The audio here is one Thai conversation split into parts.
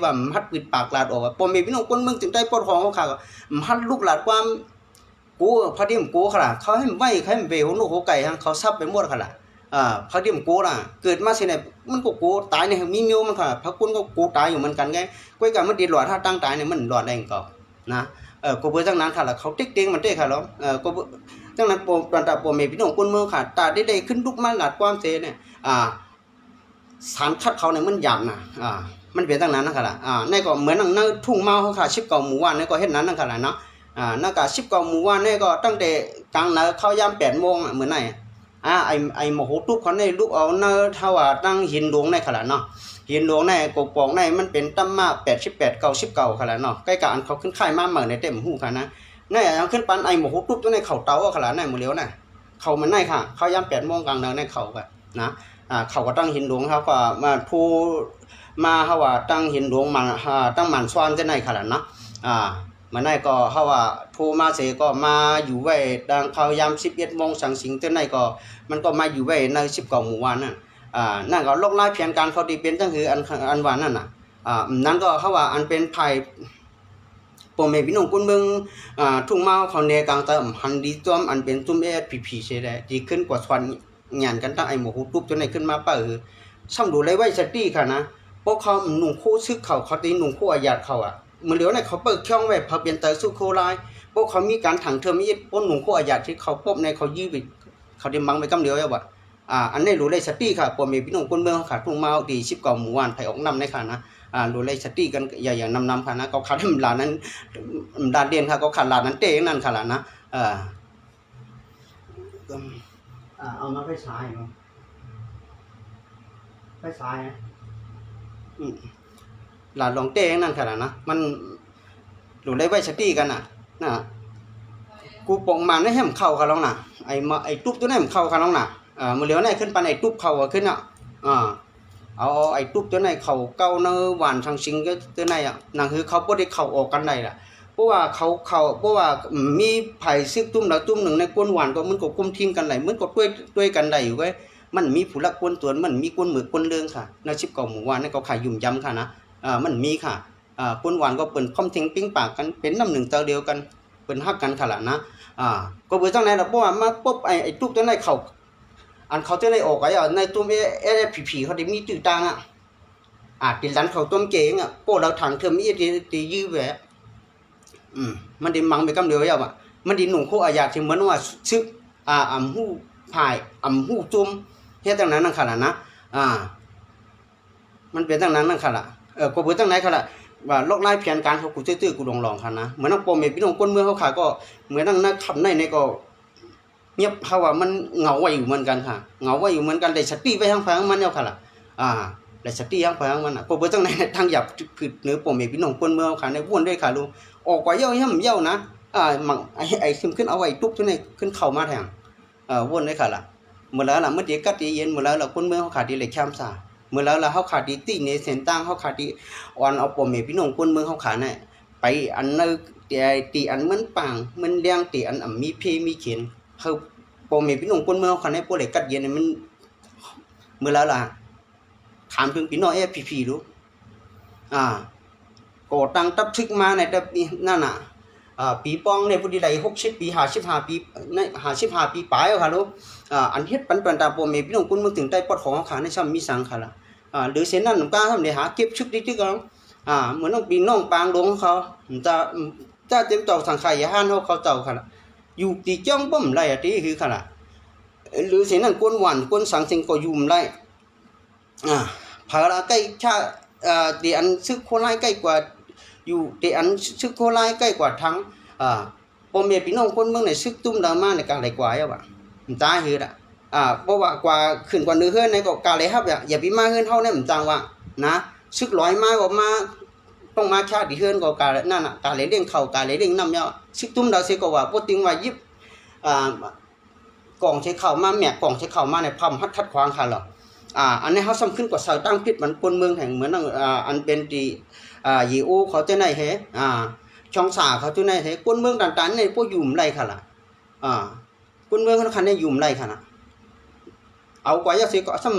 ว่ามัดปิดปากลาดออกปอมเมพี่น้องคนเมืองจึงได้ปลดของเขาขามัดลูกหลาดความกูพอดีมกูขนาดเขาให้ไหวเขาให้เบลลูกหัวไก่ฮะเขาซับไปหมดขนาดพอดีมกูน่ะเกิดมาสิเนี่ยมันก็กูตายเนี่ยมีเมียวมันค่ะพระคุณก็กูตายอยู่เหมือนกันไงก้อยกันมันดีหลอดถ้าตั้งตายเนี่ยมันหลอดแรงก่อนนะกูเบื่อจังนั้นค่ะละเขาติ๊กติ๊งมันเต้ค่ะแล้วกูจังนั้นปมตาปมเมพี่น้องคนเมืองค่ะตาได้ขึ้นลุกมาหลาดความเสียเนี่ยสารคัดเขาเนี่ยมันหยาบนะมันเป็นตั้งนั้นนั่นค่ะล่ะนี่ก็เหมือนนั่งทุ่งเมาเขาค่ะชิบเก่าหมู่ว่านนี่ก็เฮ็ดนั้นนั่นค่ะล่ะเนาะนั่นก็ชิบเก่าหมู่ว่านนี่ก็ตั้งแต่กลางนาเข้ายาม8 โมงเหมือนไหนไอ้โมโหตุกเขาในลูกเอาเนื้อเท่าว่าตั้งหินหลวงในค่ะล่ะเนาะหินหลวงในกบปองในมันเป็นตั้มมา88 99ค่ะล่ะเนาะใกล้กับอันเขาขึ้นค่ายมาเหมือนในเต็มหูค่ะนะนี่เอาขึ้นปันไอ้โมโหตุกตัวในเข่าเตาค่ะล่ะในหมู่เลี้ยวน่ะเขามันในค่ะเข้ายาม8 โมงกลางนาในเขาแบบนะเขาก็ตั้งหินหลวงเขาก็มาผู้มาเขาว่าตั้งหินหลวงมาตั้งหมันซ้อนจะไหนขนาดนะมาไหนก็เขาว่าผู้มาเสก็มาอยู่ไว้ดังเขายาม11 โมงสังสิงจะไหนก็มันก็มาอยู่ไว้ใน19 หมู่วันนั่นนั่นก็ลกไล่เพียงการเขาดีเป็นตั้งคืออันวานนั่นน่ะนั่นก็เขาว่าอันเป็นภัยปมเมพี่น้องคนเมืองทุ่งเมาเขาเนกลางตะหันดีต้มอันเป็นตุ้มผีเสียได้ดีขึ้นกว่าสวรรค์งานกันตั้งไอ้หมูตุ๊บจนไหนขึ้นมาป่ะช่างดูเลยไว้สติค่ะนะพวกเขาหนุ่มคู่ซึกเขาตีหนุ่มคู่อาญาเขาเมื่อเหลียวในเขาเปิดช่องไว้พอเปลี่ยนเตอร์สู้โคไลพวกเขามีการถังเทอมมีพวกหนุ่มคู่อาญาที่เขาพบในเขายื้อเขาเดินบังไปกำเดียวแล้วว่ะอันนี้รู้เลยสติค่ะปมเมพี่น้องคนเมืองขาดทุ่งเมาดี19 หมู่วันไผออกนำในค่ะนะรู้เลยสติกันอย่างนำค่ะนะเขาขาดหลานนั้นดานเดียนค่ะเขาขาดหลานนั้นเต้นั่นค่ะล่ะนะเอามาไฟฉายเนาะไฟฉายหลานลองเต้นั่นขนาดนะมันหลุดได้ไว้สติกันน่ะกูปองมาได้ให้มันเข้ากันแล้วน่ะไอ้ตุ๊บตัวนั้นมันเข้ากันแล้วน่ะมื้อเหลียวไหนขึ้นปานไอ้ตุ๊บเข้าขึ้นอ่ะเอาไอ้ตุ๊บตัวไหนเข้าเก้าเนื้อหวานทางซิงก็ตัวไหนนั่นคือเขาบ่ได้เข้าออกกันได้ล่ะเพราะว่าเพราะว่ามีไผ่ซึกตุ้มแล้วตุ้มหนึ่งในก้นหวานก็มันก็กุมทิ้งกันไหลมันก็ด้วยกันได้อยู่เว้ยมันมีผู้ละก้นตัวมันมีก้นมือก้นเรื่องค่ะใน19 หมู่ว่านนี่ก็ขายยุ่มยำค่ะนะมันมีค่ะก้นหวานก็เปิ้นพร้อมทิ้งปิ้งปากกันเป็นน้ำหนึ่งเตาเดียวกันเปิ้นฮักกันค่ะล่ะนะก็เบื่อจังไหนล่ะเพราะว่ามาปุ๊บไอ้ตุ๊บตัวไหนเขาอันเขาจะได้ออกในตุ้มผีเขาได้มีตื้อตางติดหลันเขาต้มเก๋งพวกเราถังเทอมมีตียื้อแหวะมันดิมังไปกำเดียวมันดิหนุ่มโคอาญาที่เหมือนว่าซึกหู้ผายหู้จุ่มเฮ็ดจังนั้นนั่นค่ะล่ะนะมันเป็นจังนั้นนั่นค่ะล่ะก็เบิ่จังไหนค่ะล่ะว่าลอกไล่เพียนการเขากูตื้อกูลองๆค่ะนะเหมือนปอมเมพี่น้องคนเมืองเขาขาก็เหมือนนั่งคำในก็เงียบเขาว่ามันเหงาไว้อยู่เหมือนกันค่ะเหงาไว้อยู่เหมือนกันได้สติไว้ทางฟังมันแล้วค่ะล่ะได้สติทางฟังมันก็เบิ่จังไหนทางหยับผิดเนื้อปอมเมพี่น้องคนเมืองค่ะในวนด้วยค่ะลุงออกกว่าเย่านะมันไอ้ขึ้นเอาไว้ตุ๊บตัวนี้ขึ้นเข้ามาแทงวนได้ค่ะล่ะเมื่อแล้วล่ะเมื่อเด็กกัดตีเย็นเมื่อแล้วล่ะคนเมืองเขาขาดดีเลยข้ามซาเมื่อแล้วล่ะเขาขาดดีตีในเส้นตั้งเขาขาดดีอ่อนเอาปมเมพี่น้องคนเมืองเขาขาดเนี่ยไปอันนึงตีอันเหมือนปางเหมือนเลี้ยงตีอันมีเพมีเขียนเขาปมเมพี่น้องคนเมืองเขาขาดเนี่ยพวกเด็กกัดเย็นเนี่ยมันเมื่อแล้วล่ะถามถึงพี่น้องพี่รู้ก่อตั้งตับทึกมาในแต่ปีนั่นน่ะปีปองในพุทธิได60 ปี55 ปีใน55 ปีปลายค่ะลูกอันเฮ็ดปันตาปอมเมพี่น้องคุณมึงถึงได้ปอดของขาในซ้ำมีสังค่ะล่ะหรือเส้นนั้นนำกล้าทำได้หาเก็บชึกดิๆก็เหมือนน้องปีน้องปางดงเขาจะเต็มเต่าทางไข่ห้านเขาเต่าค่ะล่ะอยู่ตีจ้องบ่มไรติคือค่ะล่ะหรือเส้นนั้นกวนหวานกวนสังเสงก็ยุ่มไรผาละใกล้ชาตีอันซึกโคไลใกล้กว่าอยู่ตีอันซึกโคไลใกล้กว่าทั้งปอมเมพี่น้องคนเมืองในซึกตุ้มดามาในกาไหลกว่ามันตายคือเพราะว่ากว่าขึ้นกว่าเนื้อเฮือนในก็กาเลยครับอย่าไปมาเฮือนเฮาเนี่ยมันจังว่านะซึก100มาก็มาต้องมาชาติเฮือนก็กานั่นน่ะกาเลยเด้งเข้ากาเลยเด้งน้ำยาซึกตุ้มดาเสก็ว่าบ่ติงว่ายิบกองใช้เข้ามาแม่กองใช้เข้ามาในพำคัดขวางค่ะหรออันนี้เขาซ้ำขึ้นกว่าสาวตั้งพิษมันคนเมืองแห่งเหมือนอันเป็นตียีโอเขาจะไหนเหช่องสาเขาจะไหนเหคนเมืองต่างๆในพวกยุ่มไรค่ะล่ะคนเมืองเขาคันในยุ่มไรค่ะนะเอากว่ายาสีก็ซ้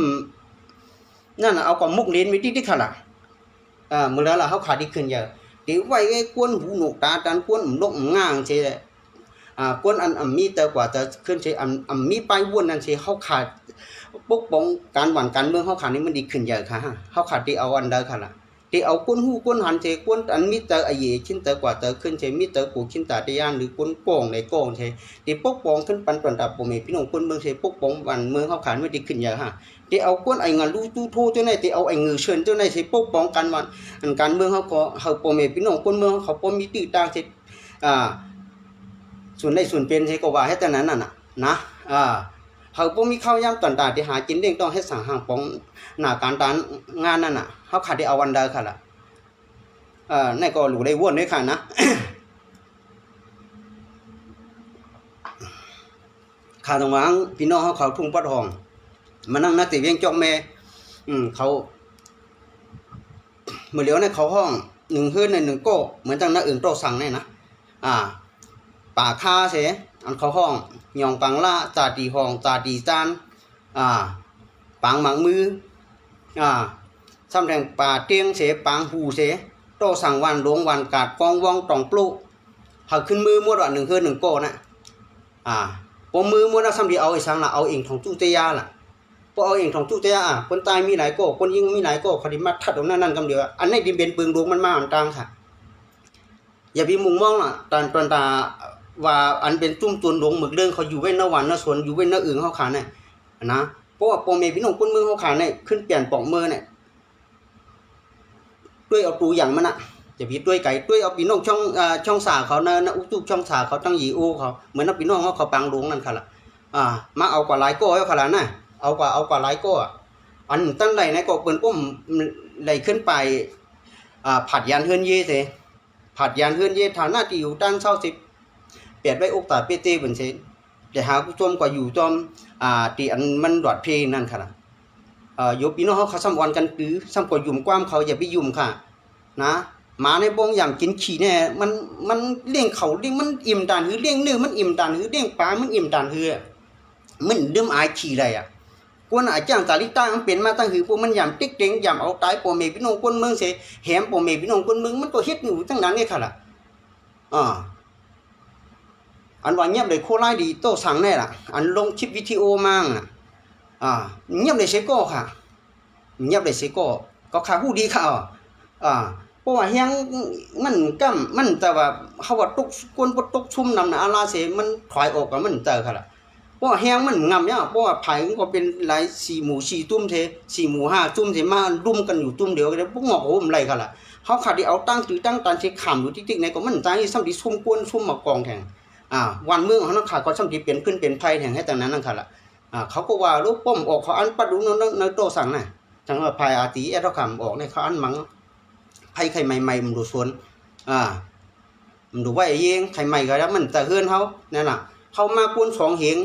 ำนั่นเอากว่ามุกเลี้ยนไว้ที่ค่ะล่ะ มื้อแล้วล่ะเฮาขาดอีกขึ้นเยอะติไว้ไอ้กวนหูหนวกตาตันกวนนกง่างเช่กวนอันมีแต่กว่าจะขึ้นเช่อันมีไปวนนั่นเช่เฮาขาดปกป้องการหวั่นการเมืองเฮาขาดนี่มันดีขึ้นเยอะค่ะเฮาขาดที่เอาอันใดค่ะล่ะที่เอากวนหูกวนหันเช่กวนอันมีแต่ไอ้ชิ้นแต่กว่าจะขึ้นเช่มีแต่กูชิ้นตาตะยานหรือกวนโป่งในโก่งเช่ที่ปกป้องขึ้นปันปันดับบ่แม่พี่น้องคนเมืองเช่ปกป้องบ้านเมืองเฮาขาดมันดีขึ้นเยอะค่ะที่เอากวนไอ้งานรู้ตู้โทเจ้าไหนที่เอาไอ้เงือเชิญเจ้าไหนเช่ปกป้องกันวันอันการเมืองเฮาก็เฮาบ่แม่พี่น้องคนเมืองเขาบ่มีตื้อต่างเช่ส่วนได้ส่วนเป็นเช่ก็ว่าให้แต่นั้นน่ะนะเขาบ่มีข้าวยามต่างๆที่หากินเด้งต้องเฮ็ดสังหางปองหน้าการตานงานนั่นน่ะเฮาขาดได้เอาวันใดค่ะล่ะนั่นก็รู้ได้วนด้วยค่ะนะ ข้าต้องวางพี่น้องเขาทุ่งปะทองมานั่งนักติเวียงจอกแม่เขาเมื่อเหลียวในเขาห้อง1คืนใน1โก้เหมือนจังนักอื่นโตสั่งนี่นะป่าคาเสอันเขาห้องยองปังละจาตีห้องจาตีจานปังหมังมือซ้ำแทงป่าเตียงเสปังหูเสโตสั่งวันหลวงวันกาดกองวองตองปลุหักขึ้นมือมวดว่า1คืน1โก้นะปมมือมวดซ้ำดีเอาไอ้สังละเอาเองของตู้เตียล่ะพอเอาเองของตู้เตียคนตายมีหลายโก้คนยิงมีหลายโก้คดีมาทัดตรงนั้นกำเดียวอันนี้ดินเป็นปืนหลวงมันมาอันต่างค่ะอย่าไปมุ่งมองล่ะตอนตาว่าอันเป็นจุ่มจวนหลวงหมึกเรื่องเขาอยู่ไว้หน้าวันหน้าสวนอยู่ไว้หน้าอื่นเขาขาเนี่ยนะเพราะว่าพ่อแม่พี่น้องคนเมืองเขาขาเนี่ยขึ้นเปลี่ยนปอกมือเนี่ยด้วยเอาตูอย่างมันจะพี่ด้วยไก่ด้วยเอาพี่น้องช่องสาเขานะอุตุช่องสาเขาตั้งยีโอเขาเหมือนนักพี่น้องเขาปังหลวงนั่นค่ะล่ะมาเอากว่าหลายโก้เขาขนาดน่ะเอากว่าหลายโก้อันตั้งใดนะก็เปิ้นปุ้มไหลขึ้นไปผัดยานเฮือนเย่เสผัดยานเฮือนเย่ฐานะที่อยู่ตั้ง20เปลี่ยนไว้อกตาเปเต้เหมือนเช่นแต่หาผู้ชมกว่าอยู่จอมที่อันมันดอดเพนั่นค่ะยกพี่น้องเขาซ้ำวันกันปื้อซ้ำกว่ายุ่มความเขาอย่าไปยุ่มค่ะนะหมาในบ้องอย่างกินขี้แน่มันเลี้ยงเขาเลี้ยงมันอิ่มดานหือเลี้ยงเนื้อมันอิ่มดานหือเลี้ยงปลามันอิ่มดานหือมันดื่มอายขี้ไรกวนอาจารย์ตาลิต้ามันเป็นมาตั้งหือพวกมันยามติ๊กเต็งยามเอาตายพ่อแม่พี่น้องคนเมืองเสแหมพ่อแม่พี่น้องคนเมืองมันก็เฮ็ดอยู่ตั้งนั้นไงค่ะล่ะอันว่าเงียบเลยโคไลดีโตสั่งแน่ล่ะอันลงคลิปวิดีโอมาเงียบเลยเสก็ค่ะเงียบเลยเสก็ค่าฮู้ดีค่ะเพราะว่าเฮียงมันก้ำมันแต่ว่าเขาว่าตกกวนบ่ตกชุ่มนำน่ะอาลาเสมันถอยออกก็มันเจอค่ะล่ะเพราะว่าเฮียงมันงำเนี่ยเพราะว่าไผมันก็เป็นหลาย4หมู่4ตุ้มเท4หมู่5ตุ้มเทมารุมกันอยู่ตุ้มเดียวกันพวกงอกโหมไรค่ะล่ะเฮาขาดที่เอาตั้งถือตั้งตันสิขำอยู่ติ๊กๆไหนก็มันตายซ้ำที่ซุ่มกวนซุ่มมากองแทงวันเมืองเขานักข่าวก็ช่ำที่เป็นขึ้นเป็นไพ่แห่งให้แต่นั้นนั่นค่ะล่ะเขาก็ว่าลูกป้อมออกเขาอันปัดดูในโตสั่งน่ะจังว่าไพ่อาตีแอดคำออกในเขาอันมังไพ่ไข่ใหม่ๆมันดูสวนมันดูว่าไอ้เองไข่ใหม่ก็แล้วมันแต่เฮือนเขานั่นน่ะเขามาปวน2เหง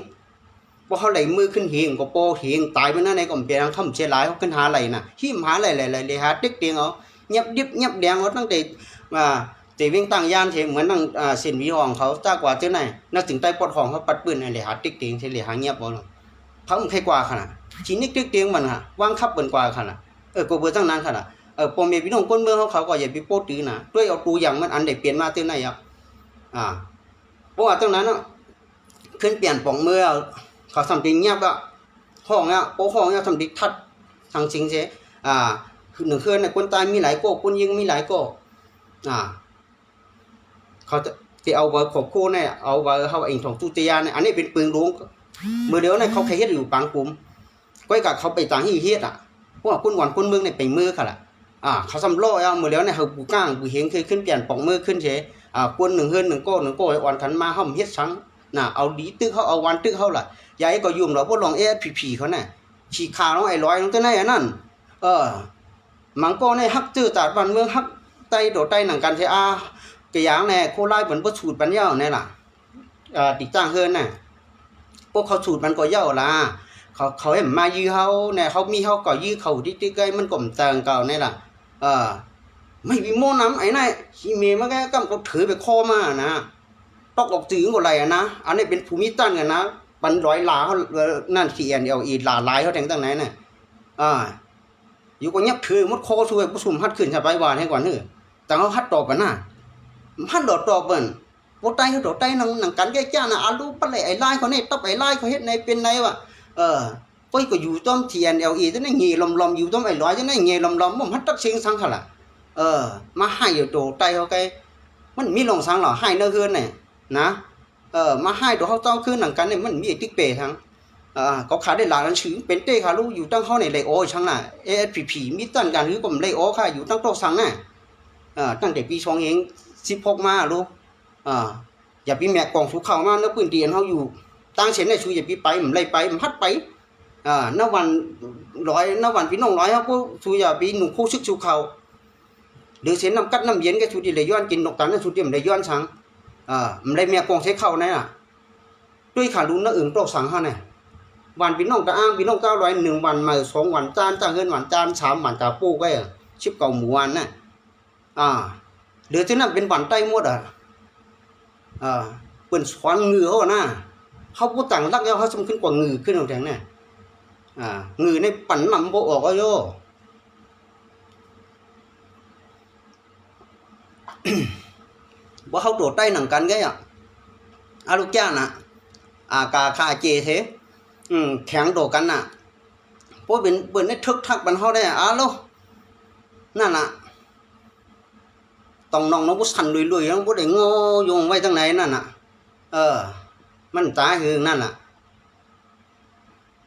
พอเขาไหลมือขึ้นเหงก็โปเหงตายไปนั่นในก็เปลี่ยนทำเสียหลายเขาขึ้นหาไหลน่ะหิมหาไหลเลยหาติ๊กเตียงเอาเงียบดิบเงียบแดงเขาตั้งแต่แต่วิ่งตั้งยานเทเหมือนนั่งเส้นวิหองเขาจ้ากว่าเจ้าไหนนักถึงใต้ปอดของเขาปัดปืนอะไรหาติ๊กเตียงเฉลี่ยหาเงียบบ่เขาใครกว่าขนาดชิ้นนี้ติ๊กเตียงมันวางคับเบิ่นกว่าขนาดก็เบื่อตั้งนานขนาดพ่อแม่พี่น้องคนเมืองเขาก็อย่าไปโป๊ดตื้อนะด้วยเอาตูอย่างมันอันได้เปลี่ยนมาเท่าไหนเพราะว่าตั้งนั้นขึ้นเปลี่ยนปองเมื่อเขาทำจริงเงียบก็ห้องโอ้ห้องทำดิทัดทางจริงเสียคือ1คืนคนตายมีหลายโก้คนยิงมีหลายโก้เขาจะเอาไว้ขบคู่เนี่ยเอาไว้เขาเองของตู้เตียเนี่ยอันนี้เป็นปืนหลวงเมื่อเดียวเนี่ยเขาเคยเฮ็ดอยู่ปางปุ่มก้อยกับเขาไปต่างที่เฮ็ดเพราะว่าคนหวานคนเมืองเนี่ยไปมือค่ะล่ะเขาซ้ำล้อเมื่อเดียวเนี่ยเขาปูก้างปูเฮงเคยขึ้นเปลี่ยนปองมือขึ้นเฉยคน1คืน1โก้1โก้อ่อนขันมาห้อมเฮ็ดสังเอาดีตึกเขาเอาวันตึกเขาล่ะยายก็ยุ่มเราพวกลองผีเขาเนี่ยฉีกขาน้องไอ้ร้อยน้องตัวไหนนั่นมังก็ในฮักจื้อตาดบ้านเมืองฮักไตโดดไตหนังกันเสียกะอย่างแน่โคไล่เหมือนบ่สูตรปันเย้าแน่ล่ะติดจ้างเฮือนน่ะพวกเขาสูตรมันก็เย้าล่ะเขาเห็นมายื้อเฮาแน่เขามีเฮาก็ยื้อเขาติ๊กๆไกมันก็เติงเก่าแน่ล่ะไม่มีโม่น้ำไอ้นั่นขี้เมมาแกก็ถือไปคอมานะตอกออกจื้อก็ไรนะอันนี้เป็นภูมิต้านกันนะปันร้อยหลาเขานั่น CNLE หลาหลายเขาแทงตั้งไหนน่ะ อยู่ก็ยับถือมดคอช่วยผู้ชุมฮัดขึ้นชาไปวานให้ก่อนเฮ้อแต่เขาฮัดตอบกันน่ะฮัดดอตอบเปิ้นบ่ไตเขาดอไตหนังกันแก่จ้าน่ะอาลูปะเลยไอ้ลายเขานี่ตับไอ้ลายเขาเฮ็ดในเป็นในวะป้อยก็อยู่ต้อม TNLE จังได๋งีลอมๆอยู่ต้อมไอ้ร้อยจังได๋งีลอมๆบ่ฮัดตักเสียงสังคั่นล่ะมาให้อยู่โตไตเขาไกมันมีลองสังหรอให้เนอเฮือนน่ะนะมาให้ตัวเขาต้องคือหนังกันนี่มันมีติ๊กเปทั้งก็ขาได้หลายหนังสือเป็นเต้ค่ะลูกอยู่ตั้งเขาในไลโอช่างน่ะ ASPP มีตั้งการหือกลมไลโอค่ะอยู่ตั้งโตสังน่ะตั้งแต่ปี2เอง16มาลูกอย่าปีแม่กองสุเข้ามาแล้วปืนเตียนเฮาอยู่ตั้งเส้นได้ชูอย่าปีไปมันไล่ไปมันพัดไปณวันร้อยณวันพี่น้องร้อยเฮาก็ชูอย่าปีหนุ่มคู่ซึกชูเข้าหรือเส้นน้ำกัดน้ำเย็นก็ชูดิเลยย้อนกินนกกันชูดิมเลยย้อนสังมันได้แม่กองใช้เข้านั่นน่ะด้วยขาลุนน่ะอึ่งโตสังเฮาเนี่ยวันพี่น้องตะอ้างพี่น้อง900 1วันมา2วันจานจ้าเงินวันจาน3วันตาปูก็19หมู่วันน่ะหรือที่นั่นเป็นวันใต้หมดเปิ้นสอนงือเฮาน่ะเฮาผู้ต่างรักแล้วเฮาสำขึ้นกว่างือขึ้นเอาแทงเนี่ยงือในปั่นนำบ่ออกเอาโย บ่เฮาโดดใต้หนังกันไงลูกจ้าน่ะกาคาเจเทแข็งโดกันน่ะพวกเป็นเปิ้นได้ทึกทักบันเฮาได้โลนั่นน่ะต้องน้องบ่สั่นลุยๆบ่ได้งอยงไว้ทางไหนนั่นน่ะมันตาคือนั่นน่ะ